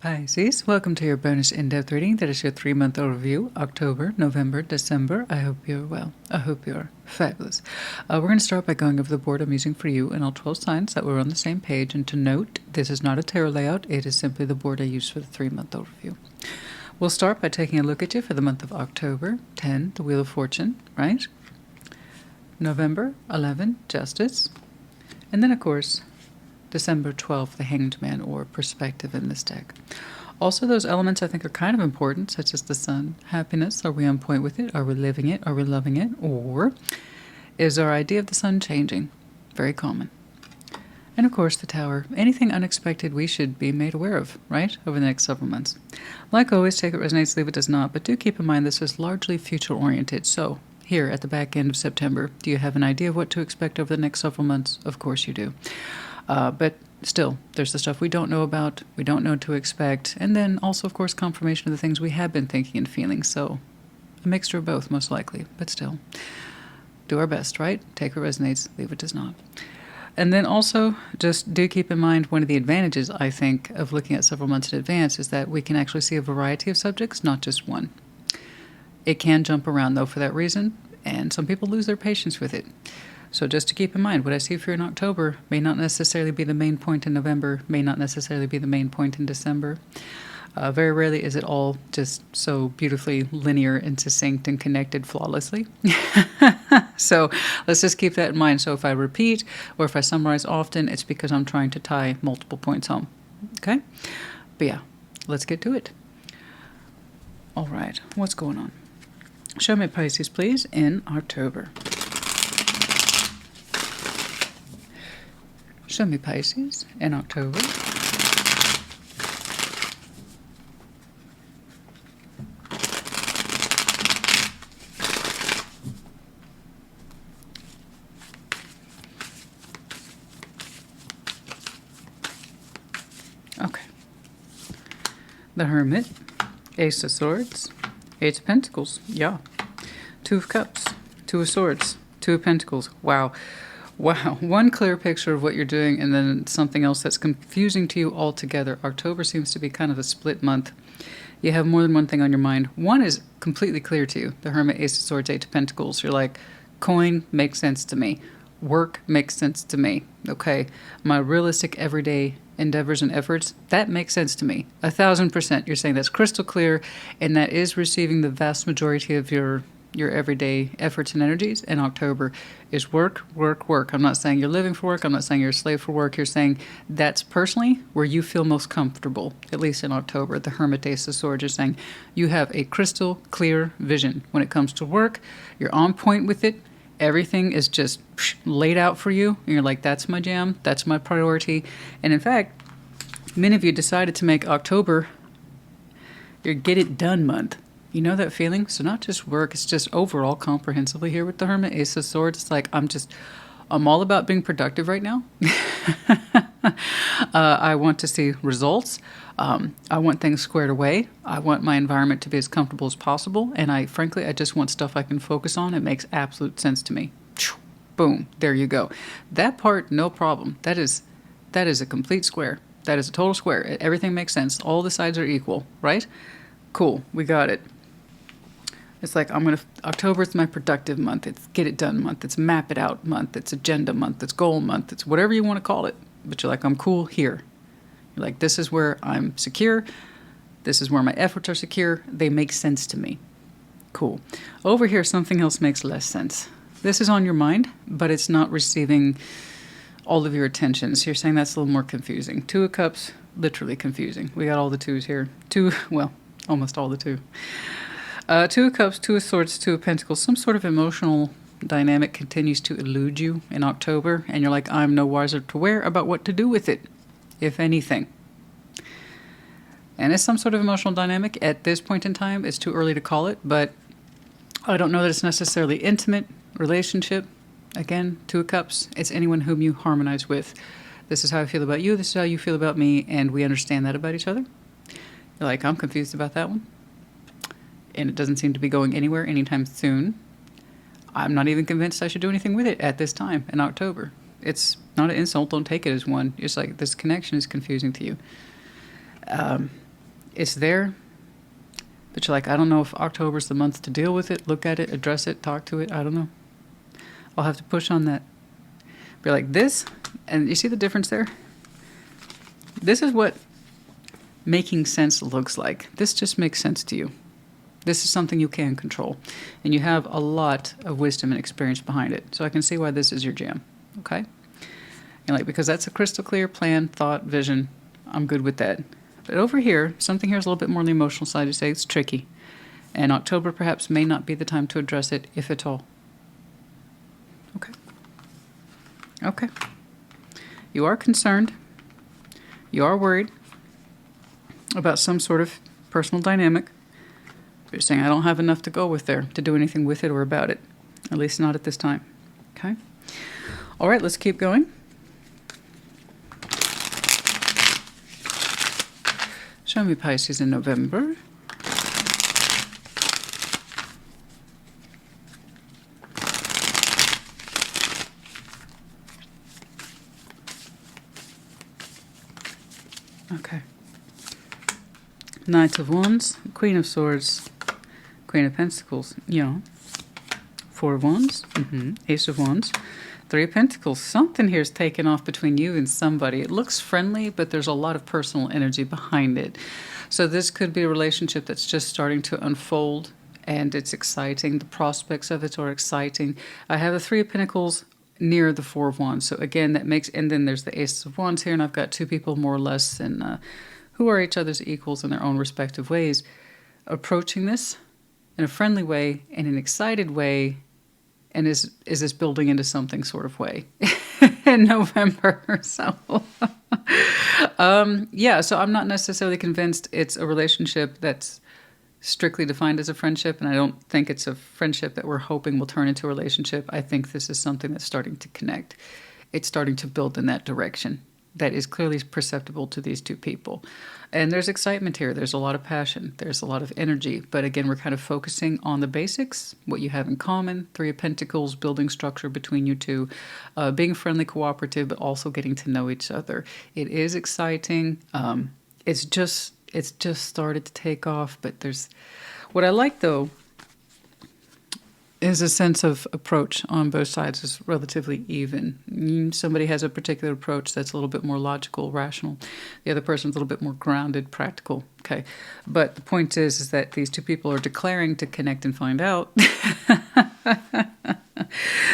Pisces, welcome to your bonus in-depth reading. That is your 3-month overview, October, November, December. I hope you're well. I hope you're fabulous. We're going to start by going over the board I'm using for you and all 12 signs that we're on the same page. And to note, this is not a tarot layout. It is simply the board I use for the 3-month overview. We'll start by taking a look at you for the month of October. 10, the Wheel of Fortune, right? November, 11, Justice. And then, of course, December 12th, the Hanged Man, or Perspective in this deck. Also, those elements I think are kind of important, such as the Sun, happiness. Are we on point with it? Are we living it? Are we loving it? Or is our idea of the Sun changing? Very common. And of course, the Tower. Anything unexpected we should be made aware of, right, over the next several months. Like always, take it resonates, leave it does not, but do keep in mind this is largely future-oriented. So, here at the back end of September, do you have an idea of what to expect over the next several months? Of course you do. But still, there's the stuff we don't know about, we don't know what to expect, and then also, of course, confirmation of the things we have been thinking and feeling. So, a mixture of both, most likely, but still. Do our best, right? Take what resonates, leave what does not. And then also, just do keep in mind one of the advantages, I think, of looking at several months in advance is that we can actually see a variety of subjects, not just one. It can jump around, though, for that reason, and some people lose their patience with it. So just to keep in mind, what I see for you in October may not necessarily be the main point in November, may not necessarily be the main point in December. Very rarely is it all just so beautifully linear and succinct and connected flawlessly. So let's just keep that in mind. So if I repeat or if I summarize often, it's because I'm trying to tie multiple points home. Okay? But yeah, let's get to it. All right, what's going on? Show me Pisces, please, in October. Show me Pisces in October. Okay. The Hermit, Ace of Swords, Eight of Pentacles, yeah. Two of Cups, Two of Swords, Two of Pentacles, wow. Wow, one clear picture of what you're doing and then something else that's confusing to you altogether. October seems to be kind of a split month. You have more than one thing on your mind. One is completely clear to you. The Hermit, Ace of Swords, Eight of Pentacles. You're like, coin makes sense to me. Work makes sense to me. Okay, my realistic everyday endeavors and efforts, that makes sense to me. 1,000%. You're saying that's crystal clear and that is receiving the vast majority of your everyday efforts and energies. In October is work, work, work. I'm not saying you're living for work. I'm not saying you're a slave for work. You're saying that's personally where you feel most comfortable, at least in October. The Hermit, Ace of Swords is saying you have a crystal clear vision when it comes to work. You're on point with it. Everything is just laid out for you. And you're like, that's my jam. That's my priority. And in fact, many of you decided to make October your get it done month. You know that feeling? So not just work, it's just overall comprehensively here with the Hermit, Ace of Swords. It's like, I'm all about being productive right now. I want to see results. I want things squared away. I want my environment to be as comfortable as possible. And I just want stuff I can focus on. It makes absolute sense to me. Boom, there you go. That part, no problem. That is a complete square. That is a total square. Everything makes sense. All the sides are equal, right? Cool, we got it. It's like October is my productive month. It's get it done month. It's map it out month. It's agenda month. It's goal month. It's whatever you want to call it. But you're like, I'm cool here. You're like, this is where I'm secure. This is where my efforts are secure. They make sense to me. Cool. Over here, something else makes less sense. This is on your mind, but it's not receiving all of your attention. So you're saying that's a little more confusing. Two of Cups, literally confusing. We got all the twos here. Almost all the two. Two of Cups, Two of Swords, Two of Pentacles. Some sort of emotional dynamic continues to elude you in October, and you're like, I'm no wiser to where about what to do with it, if anything. And it's some sort of emotional dynamic. At this point in time, it's too early to call it, but I don't know that it's necessarily intimate relationship. Again, Two of Cups, it's anyone whom you harmonize with. This is how I feel about you, this is how you feel about me, and we understand that about each other. You're like, I'm confused about that one. And it doesn't seem to be going anywhere anytime soon. I'm not even convinced I should do anything with it at this time in October. It's not an insult. Don't take it as one. It's like this connection is confusing to you. It's there, but you're like, I don't know if October's the month to deal with it, look at it, address it, talk to it. I don't know. I'll have to push on that. Be like this, and you see the difference there? This is what making sense looks like. This just makes sense to you. This is something you can control, and you have a lot of wisdom and experience behind it. So I can see why this is your jam, okay? And like, because that's a crystal clear plan, thought, vision. I'm good with that. But over here, something here is a little bit more on the emotional side. You say it's tricky, and October perhaps may not be the time to address it, if at all. Okay. Okay. You are concerned. You are worried about some sort of personal dynamic. You're saying, I don't have enough to go with there to do anything with it or about it. At least not at this time. Okay? All right, let's keep going. Show me Pisces in November. Okay. Knight of Wands, Queen of Swords, Queen of Pentacles, Four of Wands, Ace of Wands, Three of Pentacles. Something here is taken off between you and somebody. It looks friendly, but there's a lot of personal energy behind it. So this could be a relationship that's just starting to unfold, and it's exciting. The prospects of it are exciting. I have the Three of Pentacles near the Four of Wands. So again, that makes, and then there's the Ace of Wands here, and I've got two people more or less and who are each other's equals in their own respective ways, approaching this in a friendly way, in an excited way, and is this building into something sort of way in November. So, so I'm not necessarily convinced it's a relationship that's strictly defined as a friendship, and I don't think it's a friendship that we're hoping will turn into a relationship. I think this is something that's starting to connect. It's starting to build in that direction. That is clearly perceptible to these two people. And there's excitement here. There's a lot of passion. There's a lot of energy. But again, we're kind of focusing on the basics, what you have in common, Three of Pentacles, building structure between you two, being friendly, cooperative, but also getting to know each other. It is exciting. It's just started to take off. But there's, what I like though, is a sense of approach on both sides is relatively even. Somebody has a particular approach that's a little bit more logical, rational. The other person's a little bit more grounded, practical. Okay, but the point is that these two people are declaring to connect and find out.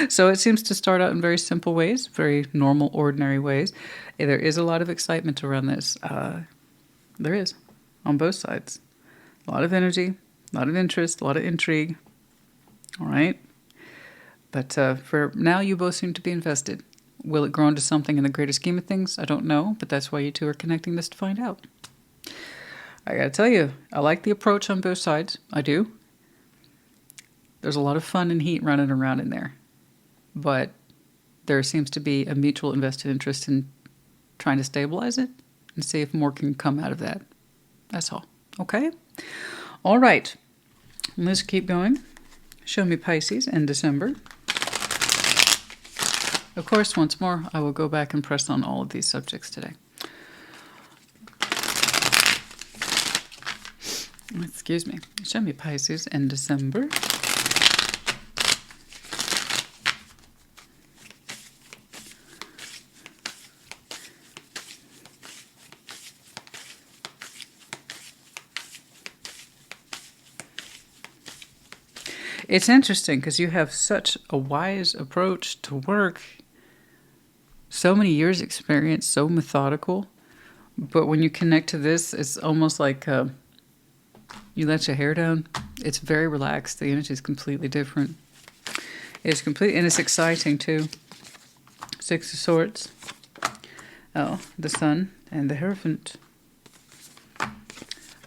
So it seems to start out in very simple ways, very normal, ordinary ways. There is a lot of excitement around this. There is, on both sides. A lot of energy, a lot of interest, a lot of intrigue. All right. But for now, you both seem to be invested. Will it grow into something in the greater scheme of things? I don't know, but that's why you two are connecting this to find out. I gotta tell you, I like the approach on both sides. I do. There's a lot of fun and heat running around in there. But there seems to be a mutual invested interest in trying to stabilize it and see if more can come out of that. That's all. Okay? All right. Let's keep going. Show me Pisces in December. Of course, once more, I will go back and press on all of these subjects today. Excuse me. Show me Pisces in December. It's interesting because you have such a wise approach to work, so many years experience, so methodical. But when you connect to this, it's almost like you let your hair down. It's very relaxed. The energy is completely different. It's complete, and it's exciting too. Six of Swords. Oh, the Sun and the Hierophant.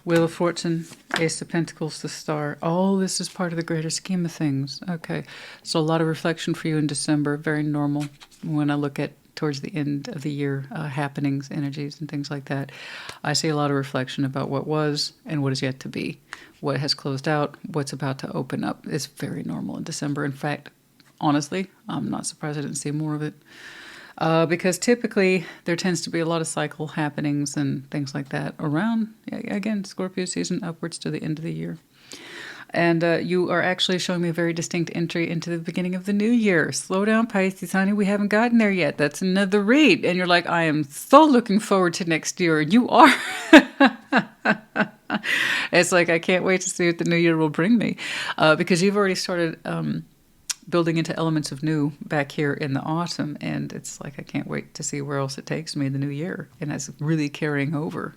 Wheel of Fortune, Ace of Pentacles, the Star. All this is part of the greater scheme of things. Okay, so a lot of reflection for you in December. Very normal when I look at towards the end of the year happenings, energies, and things like that. I see a lot of reflection about what was and what is yet to be. What has closed out, what's about to open up. It's very normal in December. In fact, honestly, I'm not surprised I didn't see more of it. Because typically there tends to be a lot of cycle happenings and things like that around, again, Scorpio season upwards to the end of the year. And you are actually showing me a very distinct entry into the beginning of the new year. Slow down, Pisces, honey. We haven't gotten there yet. That's another read. And you're like, I am so looking forward to next year. And you are. It's like, I can't wait to see what the new year will bring me. Because you've already started building into elements of new back here in the autumn. And it's like, I can't wait to see where else it takes me in the new year. And that's really carrying over.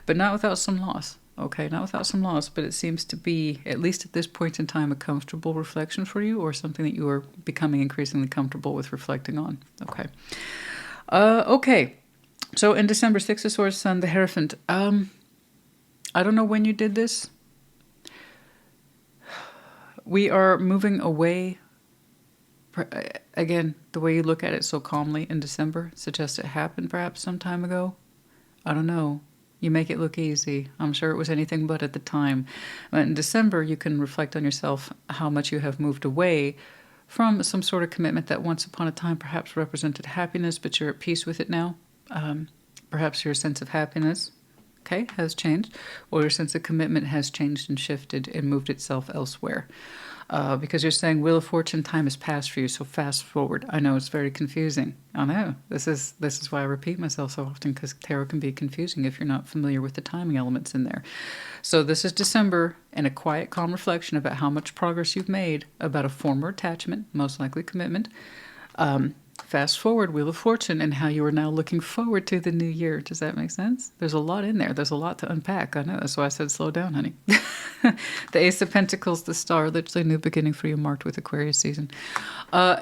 But not without some loss. Okay, not without some loss, but it seems to be, at least at this point in time, a comfortable reflection for you, or something that you are becoming increasingly comfortable with reflecting on. Okay. Okay. So in December, Six of Swords, Sun, the Hierophant. I don't know when you did this. We are moving away. Again, the way you look at it so calmly in December suggests it happened perhaps some time ago. I don't know. You make it look easy. I'm sure it was anything but at the time. But in December, you can reflect on yourself how much you have moved away from some sort of commitment that once upon a time perhaps represented happiness, but you're at peace with it now. Perhaps your sense of happiness, okay, has changed, or your sense of commitment has changed and shifted and moved itself elsewhere. Because you're saying Wheel of Fortune, time has passed for you, so fast forward. I know it's very confusing. I know. This is why I repeat myself so often, because tarot can be confusing if you're not familiar with the timing elements in there. So this is December, and a quiet, calm reflection about how much progress you've made about a former attachment, most likely commitment. Fast forward, Wheel of Fortune, and how you are now looking forward to the new year. Does that make sense? There's a lot in there. There's a lot to unpack. I know. That's why I said slow down, honey. The Ace of Pentacles, the Star, literally new beginning for you, marked with Aquarius season.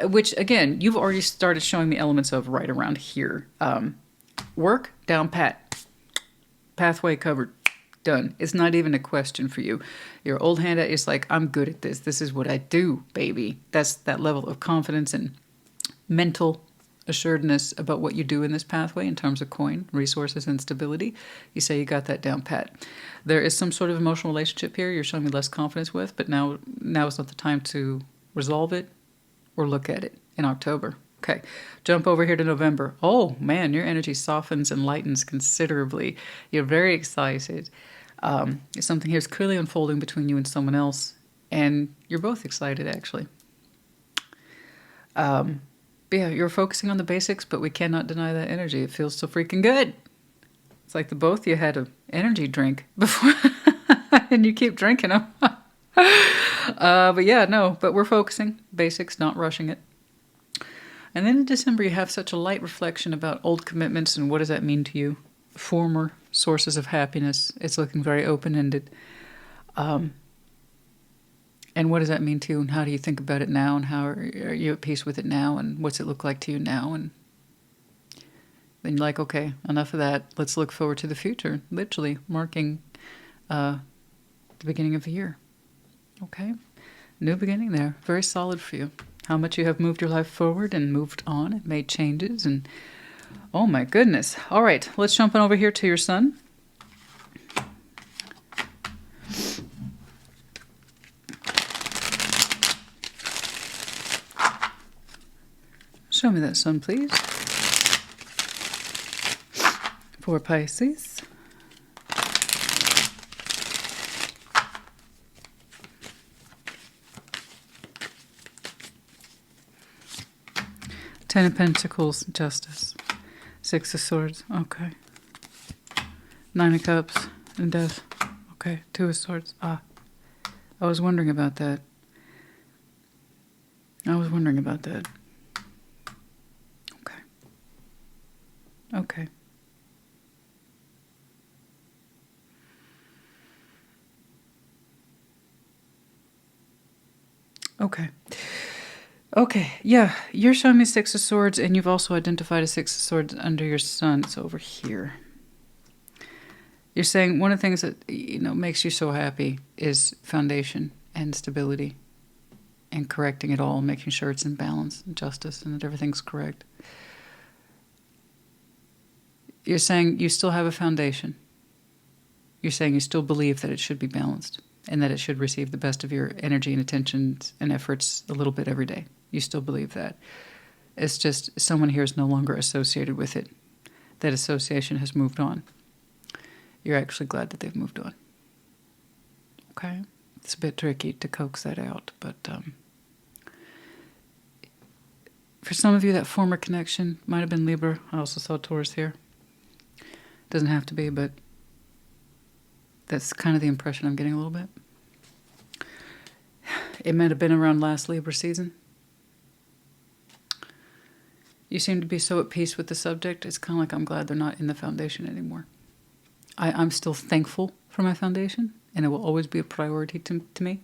Which, again, you've already started showing me elements of right around here. Work, down pat. Pathway covered. Done. It's not even a question for you. Your old hand is like, I'm good at this. This is what I do, baby. That's that level of confidence and mental assuredness about what you do in this pathway in terms of coin, resources, and stability. You say you got that down pat. There is some sort of emotional relationship here you're showing me less confidence with, but now is not the time to resolve it or look at it in October. Okay, jump over here to November. Oh man, your energy softens and lightens considerably. You're very excited. Something here is clearly unfolding between you and someone else, and you're both excited actually. Yeah, you're focusing on the basics, but we cannot deny that energy. It feels so freaking good. It's like the both of you had an energy drink before, and you keep drinking them. But yeah, no, but we're focusing. Basics, not rushing it. And then in December, you have such a light reflection about old commitments and what does that mean to you. Former sources of happiness. It's looking very open-ended. And what does that mean to you, and how do you think about it now, and how are you at peace with it now, and what's it look like to you now? And then you're like, okay, enough of that. Let's look forward to the future, literally marking the beginning of the year. Okay? New beginning there. Very solid for you. How much you have moved your life forward and moved on and made changes. And oh my goodness. All right, let's jump on over here to your sun. Show me that sun, please. For Pisces. Ten of Pentacles, Justice. Six of Swords, okay. Nine of Cups, and Death. Okay, Two of Swords. I was wondering about that. Okay. Okay, yeah, you're showing me Six of Swords, and you've also identified a Six of Swords under your sun. It's over here. You're saying one of the things that, makes you so happy is foundation and stability and correcting it all, making sure it's in balance and justice and that everything's correct. You're saying you still have a foundation. You're saying you still believe that it should be balanced and that it should receive the best of your energy and attention and efforts a little bit every day. You still believe that. It's just someone here is no longer associated with it. That association has moved on. You're actually glad that they've moved on. Okay? It's a bit tricky to coax that out, but for some of you, that former connection might have been Libra. I also saw Taurus here. Doesn't have to be, but that's kind of the impression I'm getting a little bit. It might have been around last Libra season. You seem to be so at peace with the subject. It's kind of like I'm glad they're not in the foundation anymore. I'm still thankful for my foundation, and it will always be a priority to me.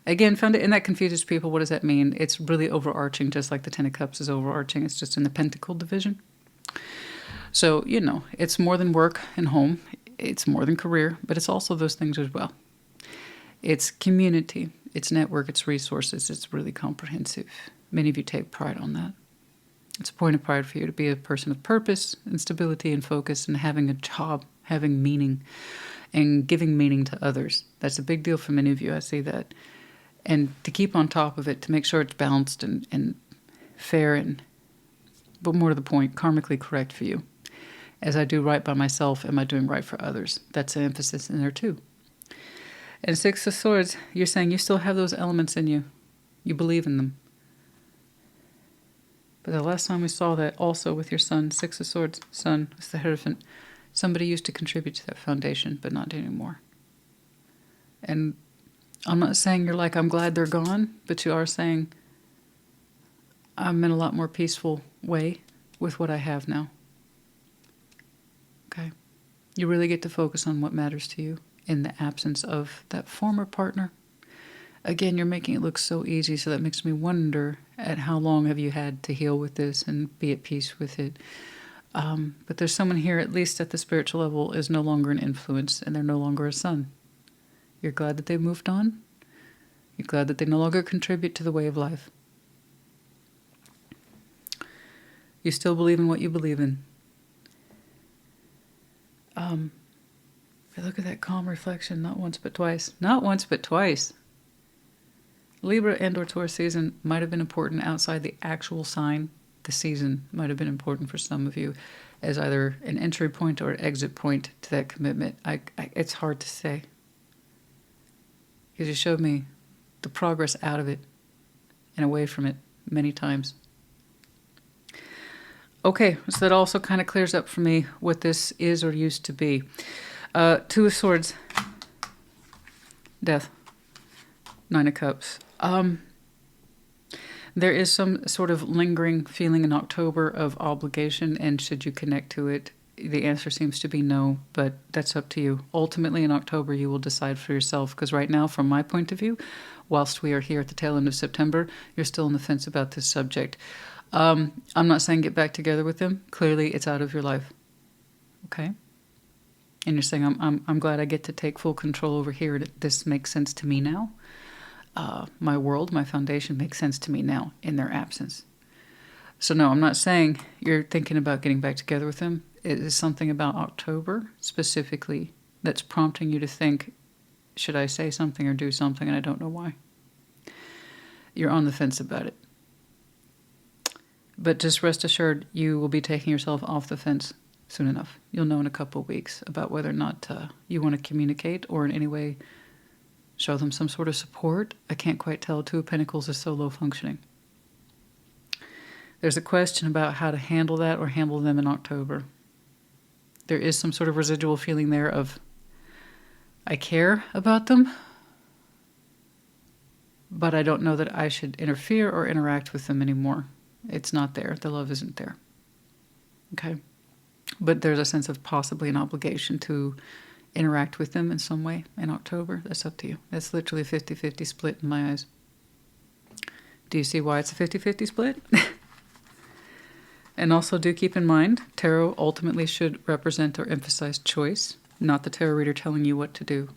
Again, and that confuses people. What does that mean? It's really overarching, just like the Ten of Cups is overarching. It's just in the Pentacle division. So, it's more than work and home. It's more than career, but it's also those things as well. It's community. It's network. It's resources. It's really comprehensive. Many of you take pride on that. It's a point of pride for you to be a person of purpose and stability and focus and having a job, having meaning, and giving meaning to others. That's a big deal for many of you. I see that. And to keep on top of it, to make sure it's balanced and fair, but more to the point, karmically correct for you. As I do right by myself, am I doing right for others? That's an emphasis in there too. And Six of Swords, you're saying you still have those elements in you. You believe in them. But the last time we saw that also with your Sun, Six of Swords, Sun was the Hierophant. Somebody used to contribute to that foundation, but not anymore. And I'm not saying you're like, I'm glad they're gone, but you are saying I'm in a lot more peaceful way with what I have now. Okay? You really get to focus on what matters to you in the absence of that former partner. Again, you're making it look so easy, so that makes me wonder at how long have you had to heal with this and be at peace with it. But there's someone here, at least at the spiritual level, is no longer an influence, and they're no longer a sun. You're glad that they moved on. You're glad that they no longer contribute to the way of life. You still believe in what you believe in. Look at that calm reflection, not once but twice. Not once but twice. Libra and or Taurus season might have been important outside the actual sign. The season might have been important for some of you as either an entry point or an exit point to that commitment. It's hard to say. Because you showed me the progress out of it and away from it many times. Okay, so that also kind of clears up for me what this is or used to be. Two of Swords, Death, Nine of Cups. There is some sort of lingering feeling in October of obligation, and should you connect to it, the answer seems to be no, but that's up to you. Ultimately, in October, you will decide for yourself, because right now, from my point of view, whilst we are here at the tail end of September, you're still on the fence about this subject. I'm not saying get back together with them. Clearly, it's out of your life. Okay? And you're saying, I'm glad I get to take full control over here. This makes sense to me now. My world, my foundation makes sense to me now in their absence. So no, I'm not saying you're thinking about getting back together with them. It is something about October specifically that's prompting you to think, should I say something or do something? And I don't know why. You're on the fence about it. But just rest assured, you will be taking yourself off the fence soon enough. You'll know in a couple of weeks about whether or not you want to communicate or in any way show them some sort of support. I can't quite tell. Two of Pentacles is so low functioning. There's a question about how to handle that or handle them in October. There is some sort of residual feeling there of, I care about them, but I don't know that I should interfere or interact with them anymore. It's not there. The love isn't there. Okay? But there's a sense of possibly an obligation to interact with them in some way in October. That's up to you. That's literally a 50-50 split in my eyes. Do you see why it's a 50-50 split? And also do keep in mind, tarot ultimately should represent or emphasize choice, not the tarot reader telling you what to do.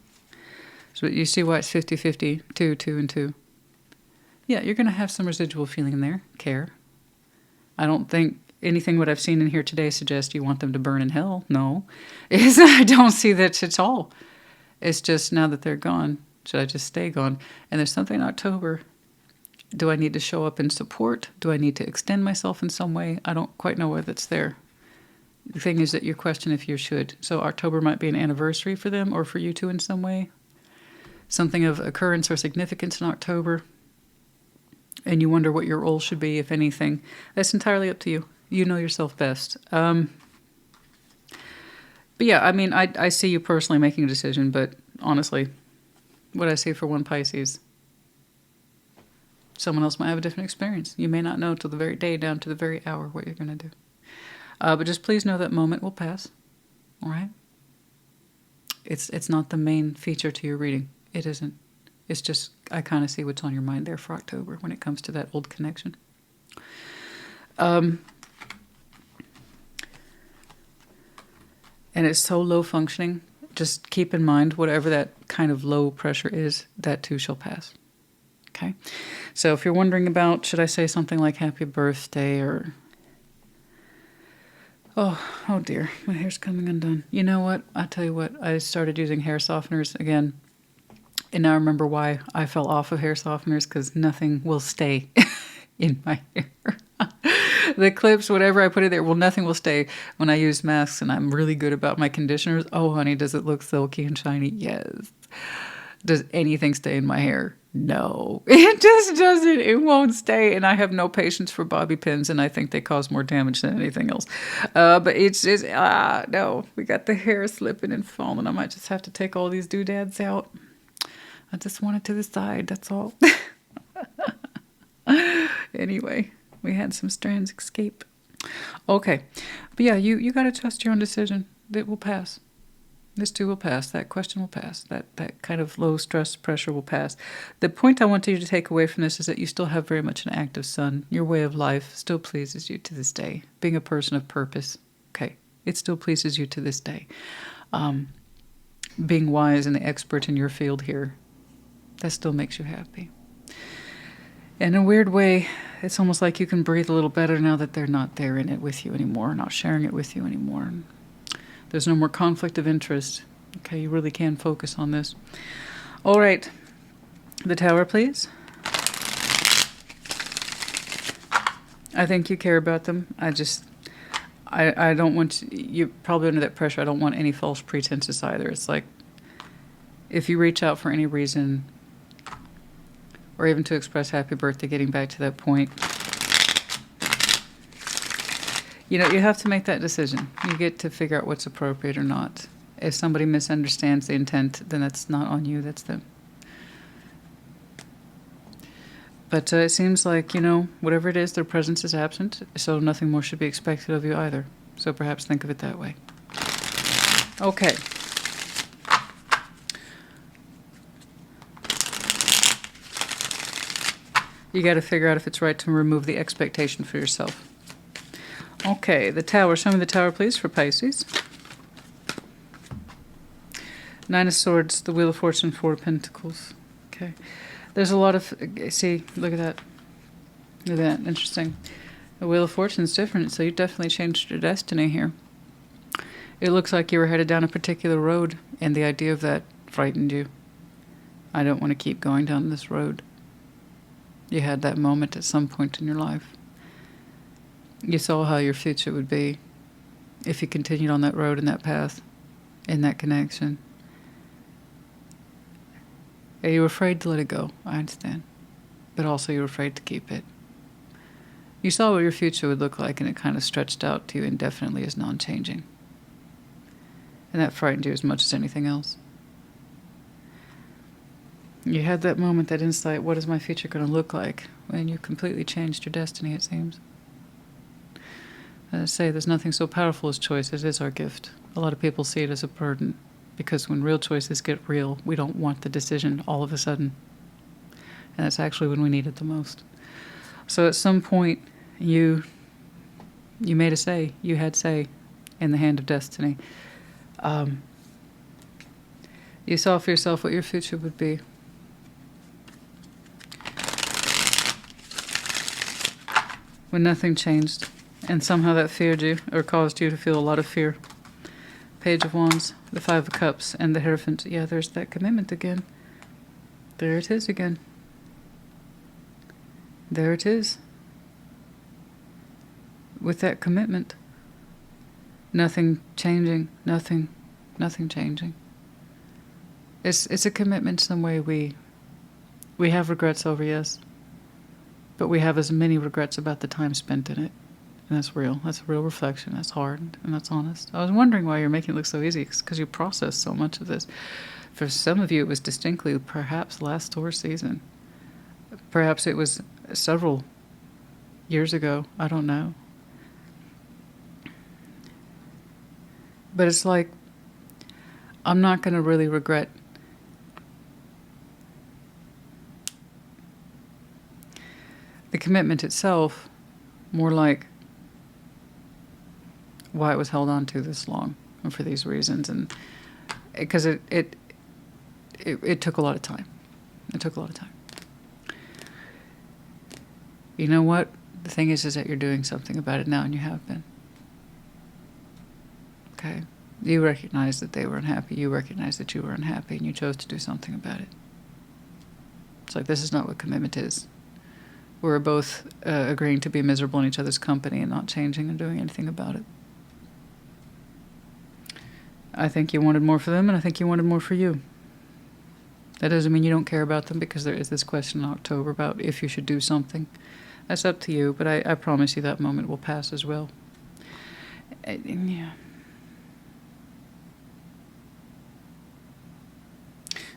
So you see why it's 50-50, 2, 2, and 2. Yeah, you're going to have some residual feeling in there, care. I don't think anything what I've seen in here today suggests you want them to burn in hell. No. I don't see that at all. It's just now that they're gone, should I just stay gone? And there's something in October. Do I need to show up in support? Do I need to extend myself in some way? I don't quite know whether it's there. The thing is that you question if you should. So October might be an anniversary for them or for you two in some way. Something of occurrence or significance in October. And you wonder what your role should be, if anything. That's entirely up to you. You know yourself best. But yeah, I mean, I see you personally making a decision, but honestly, what I see for one Pisces, someone else might have a different experience. You may not know till the very day, down to the very hour, what you're going to do. But just please know that moment will pass. All right? It's not the main feature to your reading. It isn't. It's just, I kind of see what's on your mind there for October when it comes to that old connection. And it's so low functioning. Just keep in mind, whatever that kind of low pressure is, that too shall pass. Okay? So if you're wondering about, should I say something like happy birthday or... Oh dear, my hair's coming undone. You know what? I tell you what, I started using hair softeners again. And now I remember why I fell off of hair softeners, because nothing will stay in my hair. The clips, whatever I put in there, well, nothing will stay when I use masks, and I'm really good about my conditioners. Oh, honey, does it look silky and shiny? Yes. Does anything stay in my hair? No. It just doesn't. It won't stay, and I have no patience for bobby pins, and I think they cause more damage than anything else. But it's just, no. We got the hair slipping and falling. I might just have to take all these doodads out. I just want it to the side, that's all. Anyway, we had some strands escape. Okay. But yeah, you got to trust your own decision. It will pass. This too will pass. That question will pass. That kind of low stress pressure will pass. The point I want you to take away from this is that you still have very much an active sun. Your way of life still pleases you to this day. Being a person of purpose, okay, it still pleases you to this day. Being wise and the expert in your field here, that still makes you happy. In a weird way, it's almost like you can breathe a little better now that they're not there in it with you anymore, not sharing it with you anymore. There's no more conflict of interest. Okay, you really can focus on this. All right, the Tower, please. I think you care about them. I don't want you're probably under that pressure. I don't want any false pretenses either. It's like, if you reach out for any reason, or even to express happy birthday, getting back to that point, you know, you have to make that decision. You get to figure out what's appropriate or not. If somebody misunderstands the intent, then that's not on you, that's them. But it seems like, you know, whatever it is, their presence is absent, so nothing more should be expected of you either. So perhaps think of it that way. Okay. You got to figure out if it's right to remove the expectation for yourself. Okay, the Tower. Show me the Tower, please, for Pisces. Nine of Swords, the Wheel of Fortune, Four of Pentacles. Okay. There's a lot of... See, look at that. Look at that. Interesting. The Wheel of Fortune is different, so you definitely changed your destiny here. It looks like you were headed down a particular road, and the idea of that frightened you. I don't want to keep going down this road. You had that moment at some point in your life. You saw how your future would be if you continued on that road and that path, in that connection. And you were afraid to let it go, I understand. But also you were afraid to keep it. You saw what your future would look like, and it kind of stretched out to you indefinitely as non-changing. And that frightened you as much as anything else. You had that moment, that insight, what is my future going to look like? When you completely changed your destiny, it seems. As I say, there's nothing so powerful as choice. It is our gift. A lot of people see it as a burden, because when real choices get real, we don't want the decision all of a sudden. And that's actually when we need it the most. So at some point, you made a say. You had say in the hand of destiny. You saw for yourself what your future would be. When nothing changed, and somehow that feared you, or caused you to feel a lot of fear. Page of Wands, the Five of Cups, and the Hierophant. Yeah, there's that commitment again. There it is again. There it is. With that commitment. Nothing changing. Nothing changing. It's a commitment some way we have regrets over, yes. But we have as many regrets about the time spent in it. And that's real. That's a real reflection. That's hard, and that's honest. I was wondering why you're making it look so easy, because you process so much of this. For some of you, it was distinctly perhaps last Taurus season. Perhaps it was several years ago. I don't know. But it's like, I'm not going to really regret the commitment itself, more like why it was held on to this long and for these reasons, and because it took a lot of time. It took a lot of time. You know what? The thing is that you're doing something about it now, and you have been. Okay? You recognize that they were unhappy. You recognize that you were unhappy, and you chose to do something about it. It's like, this is not what commitment is. We're both agreeing to be miserable in each other's company and not changing and doing anything about it. I think you wanted more for them, and I think you wanted more for you. That doesn't mean you don't care about them, because there is this question in October about if you should do something. That's up to you, but I promise you that moment will pass as well. Yeah.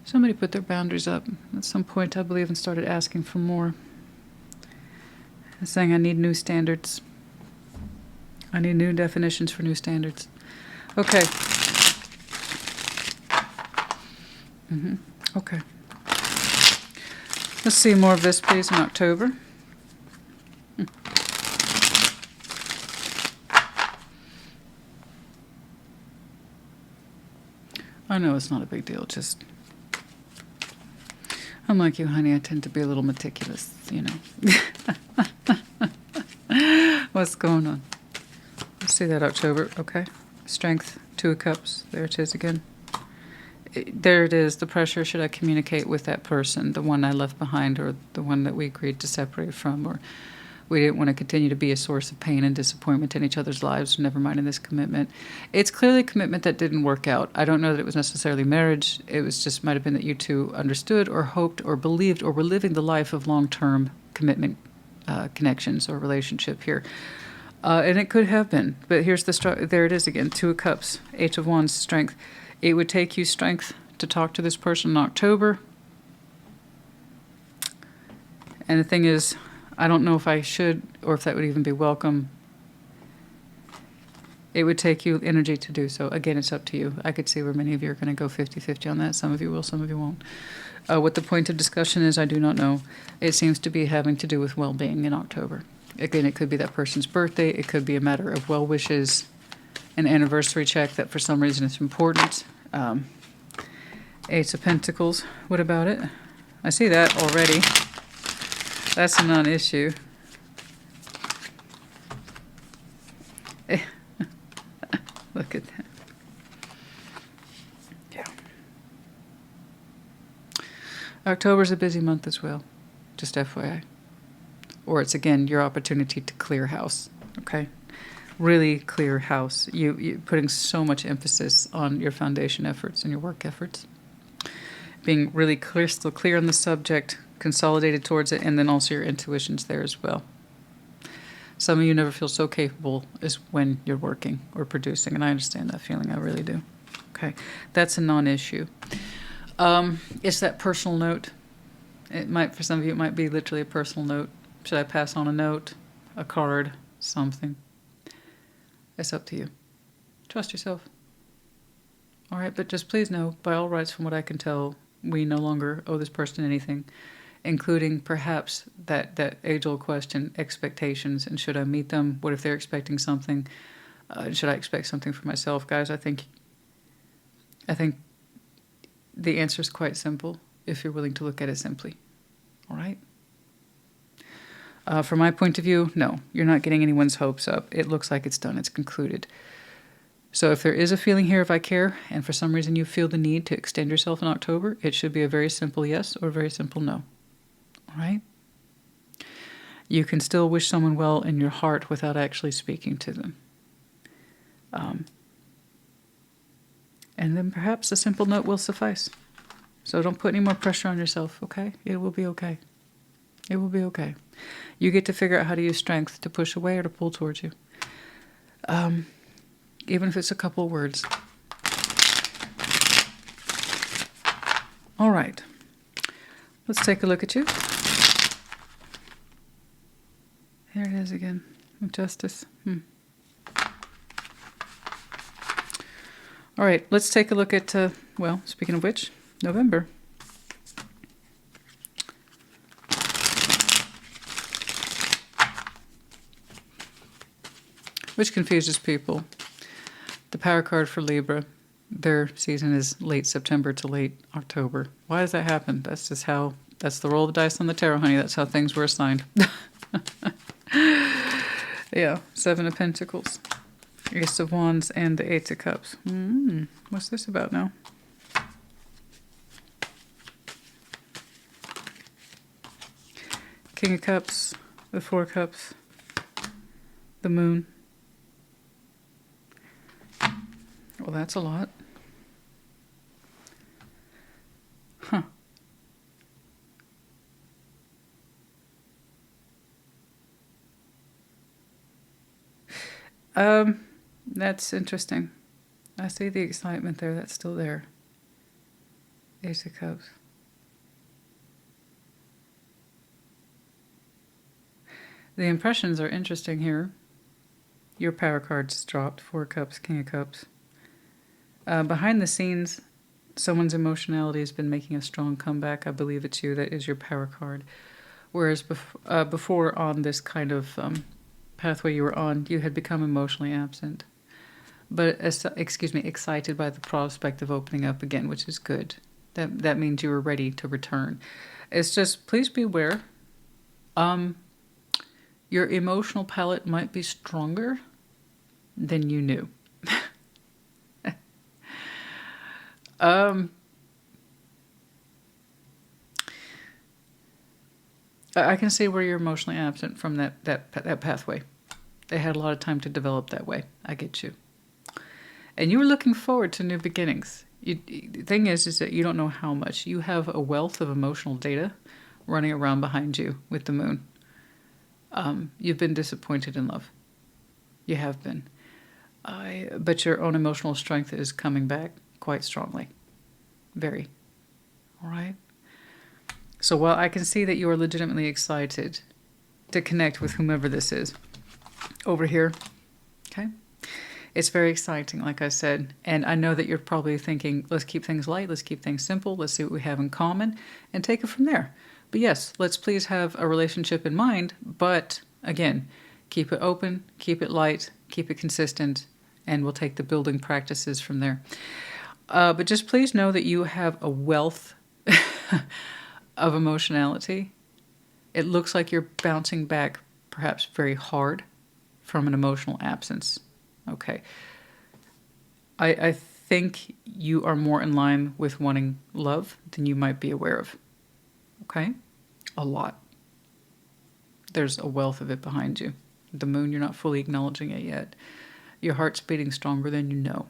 Somebody put their boundaries up at some point, I believe, and started asking for more. Saying I need new standards. I need new definitions for new standards. Okay. Okay. Let's see more of this, please, in October. I know it's not a big deal, just... I'm like you, honey. I tend to be a little meticulous, you know. What's going on? Let's see that October. Okay. Strength, 2 of Cups. There it is again. There it is. The pressure. Should I communicate with that person, the one I left behind, or the one that we agreed to separate from, or we didn't want to continue to be a source of pain and disappointment in each other's lives, never mind in this commitment. It's clearly a commitment that didn't work out. I don't know that it was necessarily marriage. It was just might have been that you two understood or hoped or believed or were living the life of long-term commitment connections or relationship here. And it could have been. But here's there it is again, 2 of Cups, 8 of Wands, strength. It would take you strength to talk to this person in October. And the thing is, I don't know if I should or if that would even be welcome. It would take you energy to do so. Again, it's up to you. I could see where many of you are going to go 50-50 on that. Some of you will, some of you won't. What the point of discussion is, I do not know. It seems to be having to do with well-being in October. Again, it could be that person's birthday. It could be a matter of well wishes, an anniversary check that for some reason is important. 8 of Pentacles. What about it? I see that already. That's a non-issue. Look at that. Yeah. October's a busy month as well. Just FYI. Or it's, again, your opportunity to clear house. Okay? Really clear house. You're putting so much emphasis on your foundation efforts and your work efforts. Being really crystal clear on the subject, consolidated towards it, and then also your intuition's there as well. Some of you never feel so capable as when you're working or producing, and I understand that feeling, I really do. Okay, that's a non-issue. It's that personal note. It might, for some of you, it might be literally a personal note. Should I pass on a note, a card, something? It's up to you. Trust yourself. All right, but just please know, by all rights, from what I can tell, we no longer owe this person anything, including perhaps that age-old question, expectations, and should I meet them? What if they're expecting something? Should I expect something for myself? Guys, I think the answer is quite simple if you're willing to look at it simply. All right? From my point of view, no, you're not getting anyone's hopes up. It looks like it's done. It's concluded. So if there is a feeling here of I care, and for some reason you feel the need to extend yourself in October, it should be a very simple yes or a very simple no. All right? You can still wish someone well in your heart without actually speaking to them. And then perhaps a simple note will suffice. So don't put any more pressure on yourself, okay? It will be okay. It will be okay. You get to figure out how to use strength to push away or to pull towards you. Even if it's a couple of words. All right. Let's take a look at you. There it is again. Justice. All right, let's take a look at, well, speaking of which, November. Which confuses people. The power card for Libra, their season is late September to late October. Why does that happen? That's just how, that's the roll of the dice on the tarot, honey. That's how things were assigned. Yeah, Seven of Pentacles. Ace of Wands and the Eight of Cups. What's this about now? King of Cups, the Four of Cups, the Moon. Well, that's a lot. Huh. That's interesting. I see the excitement there. That's still there. Ace of Cups. The impressions are interesting here. Your power cards dropped. Four of Cups, King of Cups. Behind the scenes, someone's emotionality has been making a strong comeback. I believe it's you. That is your power card. Whereas before on this kind of pathway you were on, you had become emotionally absent. But, excited by the prospect of opening up again, which is good. That means you were ready to return. It's just, please beware. Your emotional palette might be stronger than you knew. I can see where you're emotionally absent from that pathway. They had a lot of time to develop that way. I get you. And you were looking forward to new beginnings. The thing is that you don't know how much. You have a wealth of emotional data running around behind you with the Moon. You've been disappointed in love. You have been. But your own emotional strength is coming back quite strongly. Very. All right? So while I can see that you are legitimately excited to connect with whomever this is over here, okay? It's very exciting, like I said. And I know that you're probably thinking, let's keep things light, let's keep things simple, let's see what we have in common, and take it from there. But yes, let's please have a relationship in mind, but again, keep it open, keep it light, keep it consistent, and we'll take the building practices from there. But just please know that you have a wealth of emotionality. It looks like you're bouncing back perhaps very hard from an emotional absence. Okay. I think you are more in line with wanting love than you might be aware of. Okay? A lot. There's a wealth of it behind you. The Moon, you're not fully acknowledging it yet. Your heart's beating stronger than you know.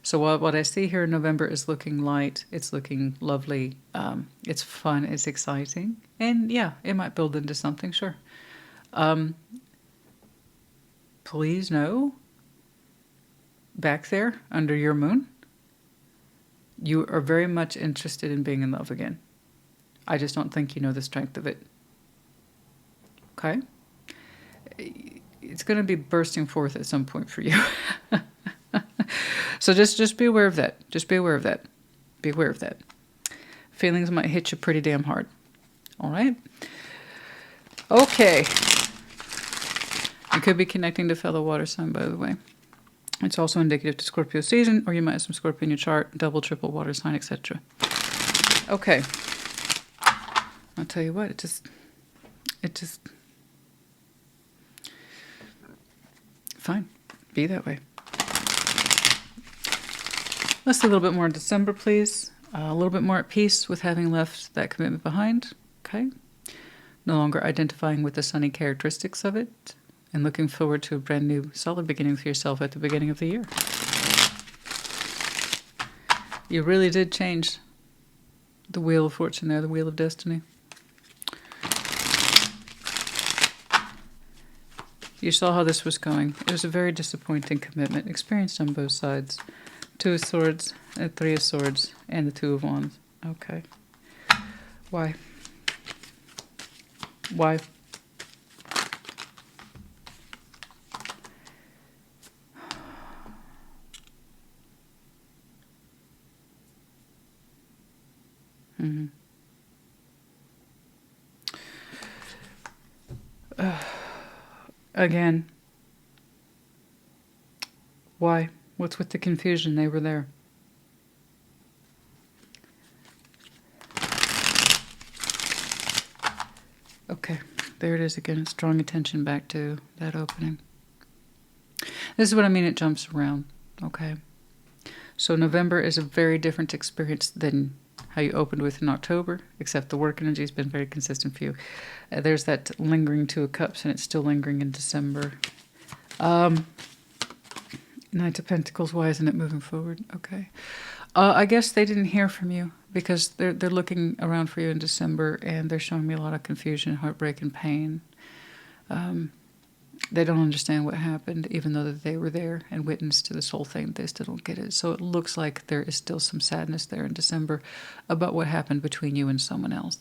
So what I see here in November is looking light. It's looking lovely. It's fun. It's exciting. And yeah, it might build into something, sure. Please know, back there under your Moon, you are very much interested in being in love again. I just don't think you know the strength of it. Okay? It's going to be bursting forth at some point for you. So just be aware of that. Just be aware of that. Be aware of that. Feelings might hit you pretty damn hard. All right? Okay. You could be connecting to fellow water sign, by the way. It's also indicative to Scorpio season, or you might have some Scorpio in your chart, double, triple water sign, etc. Okay. I'll tell you what, it just fine. Be that way. Let's do a little bit more in December, please. A little bit more at peace with having left that commitment behind. Okay. no longer identifying with the sunny characteristics of it, and looking forward to a brand new solid beginning for yourself at the beginning of the year. You really did change the wheel of fortune there, the wheel of destiny. You saw how this was going. It was a very disappointing commitment, experienced on both sides. 2 of Swords, 3 of Swords, and the 2 of Wands. Okay. Why? Why? Again, why? What's with the confusion? They were there. Okay, there it is again. It's drawing attention back to that opening. This is what I mean, it jumps around, okay? So November is a very different experience than how you opened with in October, except the work energy has been very consistent for you. There's that lingering 2 of Cups, and it's still lingering in December. Knight of Pentacles, why isn't it moving forward? Okay. I guess they didn't hear from you because they're looking around for you in December, and they're showing me a lot of confusion, heartbreak, and pain. They don't understand what happened, even though that they were there and witnessed to this whole thing. They still don't get it. So it looks like there is still some sadness there in December about what happened between you and someone else,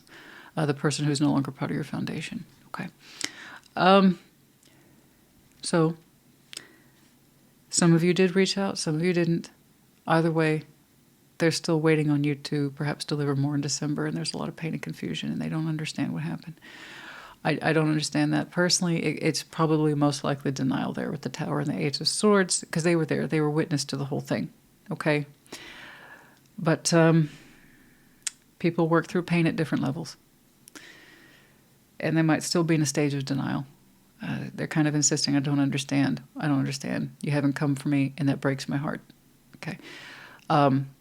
the person who's no longer part of your foundation. Okay. So some of you did reach out, some of you didn't. Either way, they're still waiting on you to perhaps deliver more in December, and there's a lot of pain and confusion, and they don't understand what happened. I don't understand that. Personally, it's probably most likely denial there with the Tower and the Ace of Swords, because they were there. They were witness to the whole thing, okay? But people work through pain at different levels, and they might still be in a stage of denial. They're kind of insisting, I don't understand. I don't understand. You haven't come for me, and that breaks my heart, okay? I'm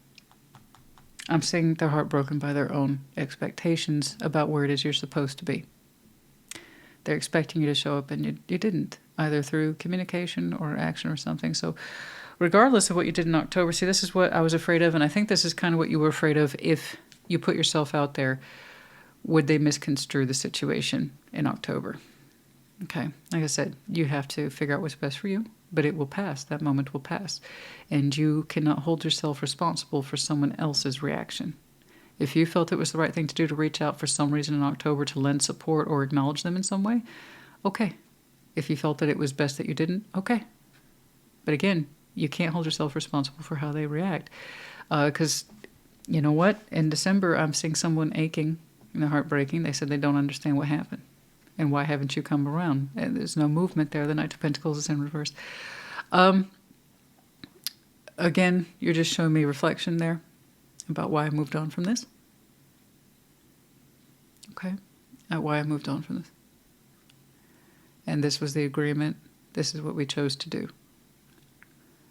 seeing their heart broken by their own expectations about where it is you're supposed to be. They're expecting you to show up, and you didn't, either through communication or action or something. So regardless of what you did in October, see, this is what I was afraid of, and I think this is kind of what you were afraid of. If you put yourself out there, would they misconstrue the situation in October? Okay, like I said, you have to figure out what's best for you, but it will pass. That moment will pass. And you cannot hold yourself responsible for someone else's reaction. If you felt it was the right thing to do to reach out for some reason in October to lend support or acknowledge them in some way, okay. If you felt that it was best that you didn't, okay. But again, you can't hold yourself responsible for how they react. Because, you know what? In December, I'm seeing someone aching and heartbreaking. They said they don't understand what happened. And why haven't you come around? And there's no movement there. The Knight of Pentacles is in reverse. Again, you're just showing me reflection there about why I moved on from this. Okay? Why I moved on from this. And this was the agreement. This is what we chose to do.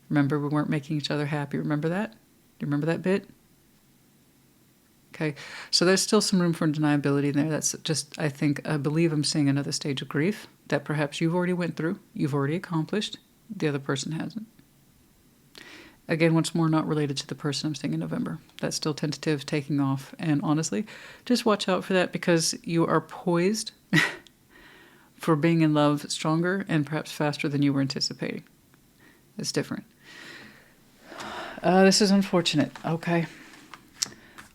Remember, we weren't making each other happy. Remember that? Do you remember that bit? Okay. So there's still some room for deniability there. That's just, I believe I'm seeing another stage of grief that perhaps you've already went through, you've already accomplished, the other person hasn't. Again, once more, not related to the person I'm seeing in November. That's still tentative, taking off. And honestly, just watch out for that, because you are poised for being in love stronger and perhaps faster than you were anticipating. It's different. This is unfortunate. Okay.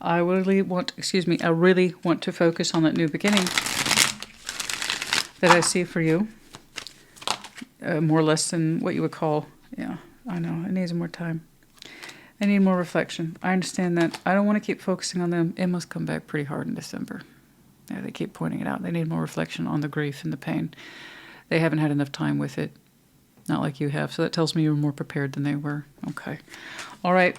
I really want to focus on that new beginning that I see for you. More or less than what you would call, yeah, I know, it needs more time. I need more reflection. I understand that. I don't want to keep focusing on them. It must come back pretty hard in December. Yeah, they keep pointing it out. They need more reflection on the grief and the pain. They haven't had enough time with it. Not like you have. So that tells me you were more prepared than they were. Okay. All right.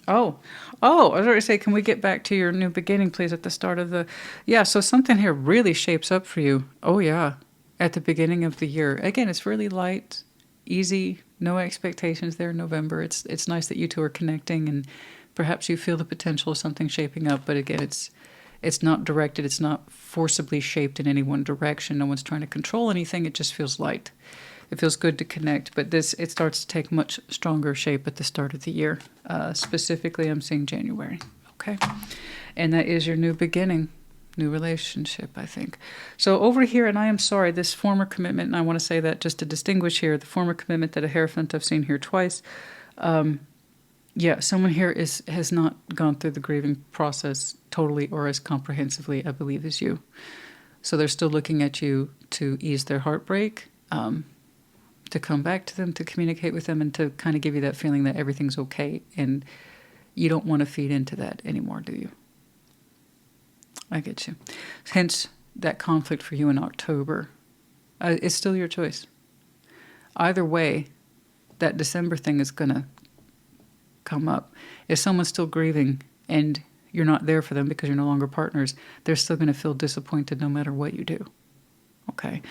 Oh, I was going to say, can we get back to your new beginning, please, at the start of the... Yeah, so something here really shapes up for you. Oh, yeah. At the beginning of the year. Again, it's really light, easy, no expectations there in November. It's nice that you two are connecting, and perhaps you feel the potential of something shaping up. But again, It's not directed. It's not forcibly shaped in any one direction. No one's trying to control anything. It just feels light. It feels good to connect. But it starts to take much stronger shape at the start of the year. Specifically, I'm seeing January. Okay. And that is your new beginning. New relationship, I think. So over here, and I am sorry, this former commitment, and I want to say that just to distinguish here, the former commitment that a Hierophant I've seen here twice, yeah, someone here has not gone through the grieving process totally or as comprehensively, I believe, as you. So they're still looking at you to ease their heartbreak, to come back to them, to communicate with them, and to kind of give you that feeling that everything's okay, and you don't want to feed into that anymore, do you? I get you. Hence, that conflict for you in October. It's still your choice. Either way, that December thing is going to come up. If someone's still grieving and you're not there for them because you're no longer partners, they're still going to feel disappointed no matter what you do. Okay.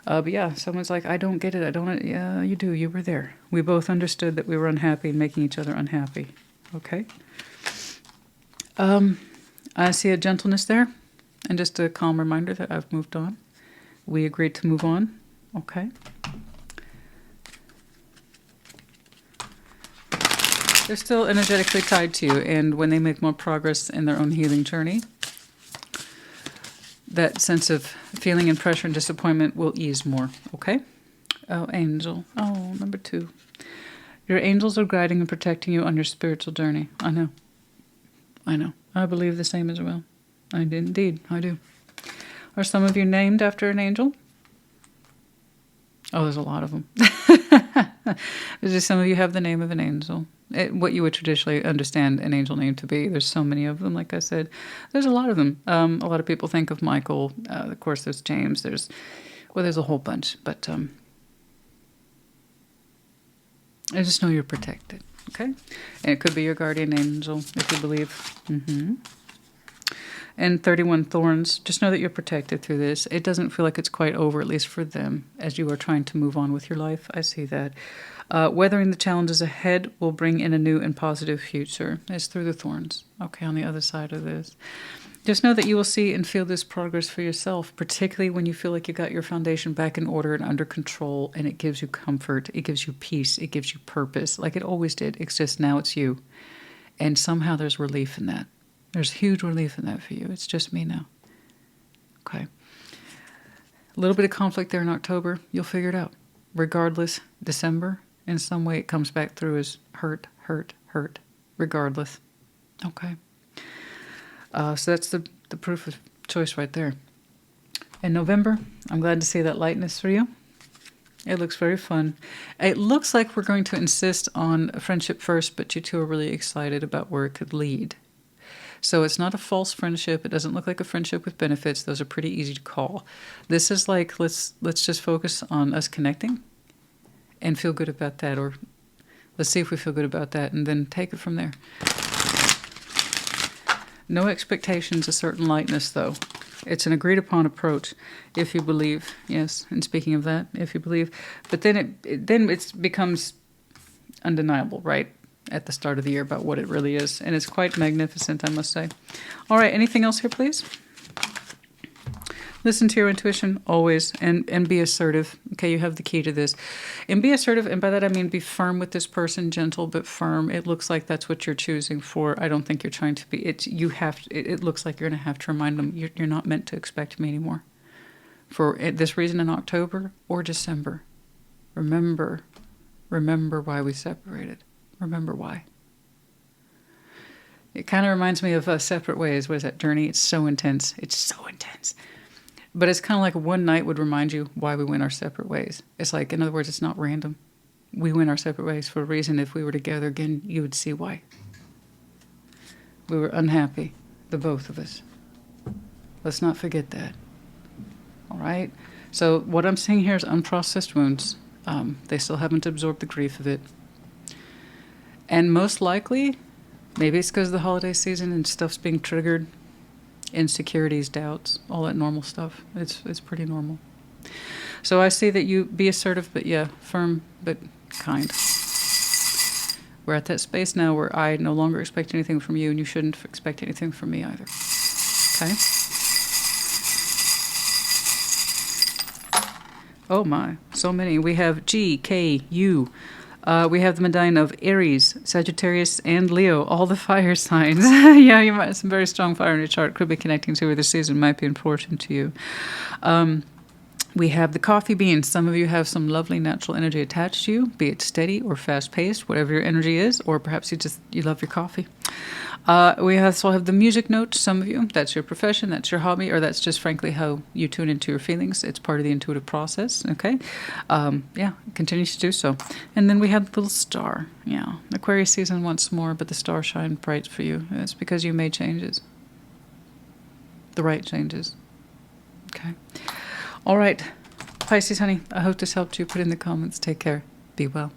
But yeah, someone's like, I don't get it. I don't. Yeah, you do. You were there. We both understood that we were unhappy and making each other unhappy. Okay. I see a gentleness there, and just a calm reminder that I've moved on. We agreed to move on. Okay. They're still energetically tied to you, and when they make more progress in their own healing journey, that sense of feeling and pressure and disappointment will ease more. Okay? Oh, angel. Oh, number 2. Your angels are guiding and protecting you on your spiritual journey. I know. I know. I believe the same as well. I do indeed. I do. Are some of you named after an angel? Oh, there's a lot of them. Some of you have the name of an angel. What you would traditionally understand an angel name to be. There's so many of them, like I said. There's a lot of them. A lot of people think of Michael. Of course, there's James. There's a whole bunch. But I just know you're protected. Okay? And it could be your guardian angel, if you believe. And 31 thorns. Just know that you're protected through this. It doesn't feel like it's quite over, at least for them, as you are trying to move on with your life. I see that. Weathering the challenges ahead will bring in a new and positive future. It's through the thorns. Okay, on the other side of this. Just know that you will see and feel this progress for yourself, particularly when you feel like you got your foundation back in order and under control, and it gives you comfort, it gives you peace, it gives you purpose, like it always did. It's just now it's you. And somehow there's relief in that. There's huge relief in that for you. It's just me now. Okay. A little bit of conflict there in October. You'll figure it out. Regardless, December, in some way it comes back through as hurt, hurt, hurt. Regardless. Okay. So that's the proof of choice right there. In November, I'm glad to see that lightness for you. It looks very fun. It looks like we're going to insist on a friendship first, but you two are really excited about where it could lead. So it's not a false friendship. It doesn't look like a friendship with benefits. Those are pretty easy to call. This is like, let's just focus on us connecting and feel good about that, or let's see if we feel good about that, and then take it from there. No expectations, a certain lightness, though. It's an agreed-upon approach, if you believe. Yes, and speaking of that, if you believe. But then it becomes undeniable, right, at the start of the year about what it really is. And it's quite magnificent, I must say. All right, anything else here, please? Listen to your intuition always, and be assertive. Okay, you have the key to this. And be assertive, and by that I mean be firm with this person, gentle but firm. It looks like that's what you're choosing for. I don't think you're trying to be. It looks like you're going to have to remind them you're not meant to expect me anymore. For this reason in October or December. Remember why we separated. Remember why. It kind of reminds me of Separate Ways. What is that, Journey? It's so intense. It's so intense. But it's kind of like one night would remind you why we went our separate ways. It's like, in other words, it's not random. We went our separate ways for a reason. If we were together again, you would see why. We were unhappy, the both of us. Let's not forget that. All right? So what I'm seeing here is unprocessed wounds. They still haven't absorbed the grief of it. And most likely, maybe it's because of the holiday season and stuff's being triggered. Insecurities, doubts, all that normal stuff. It's pretty normal. So I see that you be assertive, but yeah, firm, but kind. We're at that space now where I no longer expect anything from you, and you shouldn't expect anything from me either. Okay. Oh my, so many. We have G, K, U. We have the medallion of Aries, Sagittarius, and Leo, all the fire signs. Yeah, you might have some very strong fire in your chart. Could be connecting to where the season might be important to you. We have the coffee beans. Some of you have some lovely natural energy attached to you, be it steady or fast-paced, whatever your energy is, or perhaps you love your coffee. We also have the music note. Some of you, that's your profession, that's your hobby, or that's just frankly how you tune into your feelings. It's part of the intuitive process, okay? Yeah, continue to do so. And then we have the little star. Yeah, Aquarius season once more, but the star shined bright for you. It's because you made changes. The right changes. Okay. All right, Pisces, honey, I hope this helped you. Put in the comments. Take care. Be well.